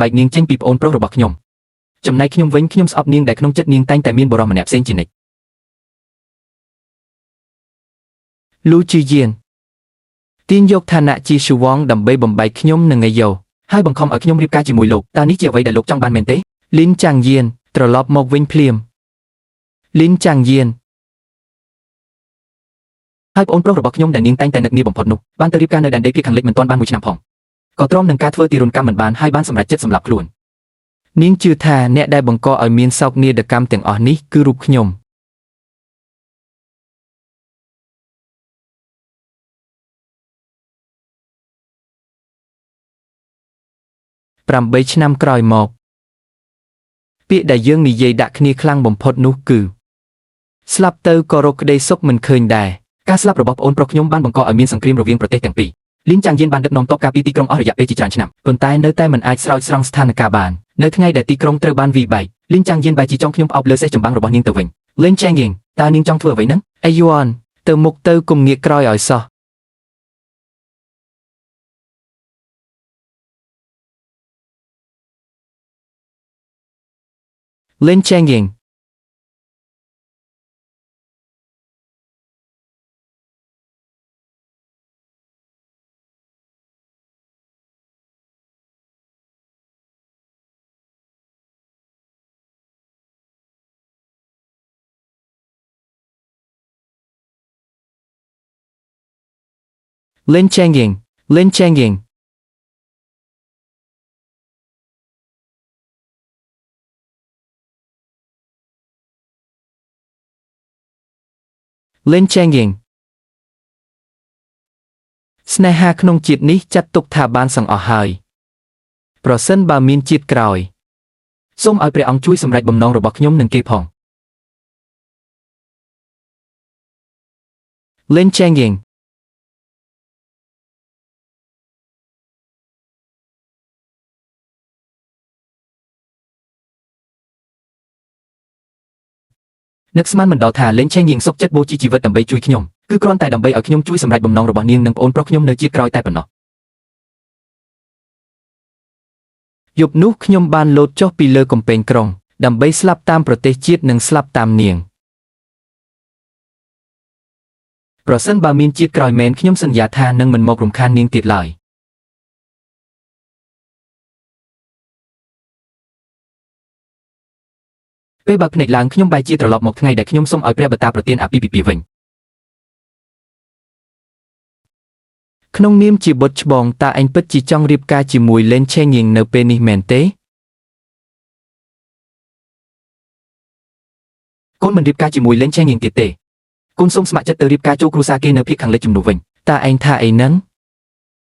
បែកនាងចេញពីប្អូនប្រុសរបស់ខ្ញុំចំណែកខ្ញុំវិញខ្ញុំស្អប់នាងដែលក្នុងចិត្តនាងតែងតែមានបរិសម្នាក់ផ្សេងជានិច្ចលូជីយានទាញយកឋានៈជាឈូវងដើម្បីបំបែកខ្ញុំនិងងាយយោហើយបង្ខំឲ្យខ្ញុំរៀបការជាមួយលោកតើនេះជាអ្វីដែលលោកចង់បានមែនទេលីនចាងយានត្រឡប់មកវិញភ្លាមលីនចាងយានហើយប្អូនប្រុសរបស់ខ្ញុំដែលនាងតែងតែនឹកនាបំផុតនោះបានទៅរៀបការនៅដែនដីភាគខាងលិចមិនទាន់បាន1ឆ្នាំផងក៏ទ្រាំនឹងការធ្វើទារុណកម្មមិនបានហើយបានសម្រេចចិត្តសម្លាប់ខ្លួននាងជឿថាអ្នកដែលបង្កឲ្យមានសោកនាដកម្មទាំងអស់នេះគឺរូបខ្ញុំ8ឆ្នាំក្រោយមកពាក្យដែលយើងនិយាយដាក់គ្នាខ្លាំងបំផុតនោះគឺស្លាប់ទៅក៏រកក្តីសុខមិនឃើញដែរការស្លាប់របស់ប្អូនប្រុសខ្ញុំបានបង្កឲ្យមានសង្គ្រាមរវាងប្រទេសទាំងពីរលីនចាងយានបានដឹកនាំទ័ពការពារទីក្រុងអស់រយៈពេលជាច្រើនឆ្នាំប៉ុន្តែនៅតែមិនអាចស្រោចស្រង់ស្ថានភាពបាននៅថ្ងៃដែលទីក្រុងត្រូវបានវាយបែកលីនចាងយានបែរជាចង់ខ្ញុំផ្អប់លើសេះចម្បាំងរបស់នាងទៅវិញលេងចែងយៀងតើនាងចង់ធ្វើអ្វីហ្នឹងអេយួនទៅមុខទៅគុំងាកក្រោយឲ្យសោះលេងចែងយៀងលេងចែងយៀងលេងចែងយៀងលេងចែងយៀងស្នេហាក្នុងជាតិនេះចាត់ទុកថាបានសង្អស់ហើយប្រសិនបើមានជាតិក្រោយសូមឲ្យព្រះអង្គជួយសម្រេចបំណងរបស់ខ្ញុំនិងគេផងលេងចែងយៀងនឹកស្មានមិនដល់ថាលេងឆេងយៀងសុខចិត្តបូជាជីវិតដើម្បីជួយខ្ញុំគឺគ្រាន់តែដើម្បីឲ្យខ្ញុំជួយសម្រេចបំណងរបស់នាងនិងប្អូនប្រុសខ្ញុំនៅជាតិក្រោយតែប៉ុណ្ណោះយប់នោះខ្ញុំបានលោតចុះពីលើកំពែងក្រុងដើម្បីស្លាប់តាមប្រទេសជាតិនិងស្លាប់តាមនាងប្រសិនបើមានជាតិក្រោយមែនខ្ញុំសន្យាថានឹងមិនមករំខាននាងទៀតឡើយពេលបើភ្នែកឡើងខ្ញុំបែរជាត្រឡប់មកថ្ងៃដែលខ្ញុំសូមឲ្យព្រះបតាប្រទានអាពាហ៍ពិពាហ៍វិញក្នុងនាមជាបុត្រច្បងតើឯងពិតជាចង់រៀបការជាមួយលេងឆេងយៀងនៅពេលនេះមែនទេកូនមិនរៀបការជាមួយលេងឆេងយៀងទៀតទេកូនសូមស្ម័គ្រចិត្តទៅរៀបការចូលគ្រួសារគេនៅភាគខាងលិចជំនួសវិញតើឯងថាអីហ្នឹង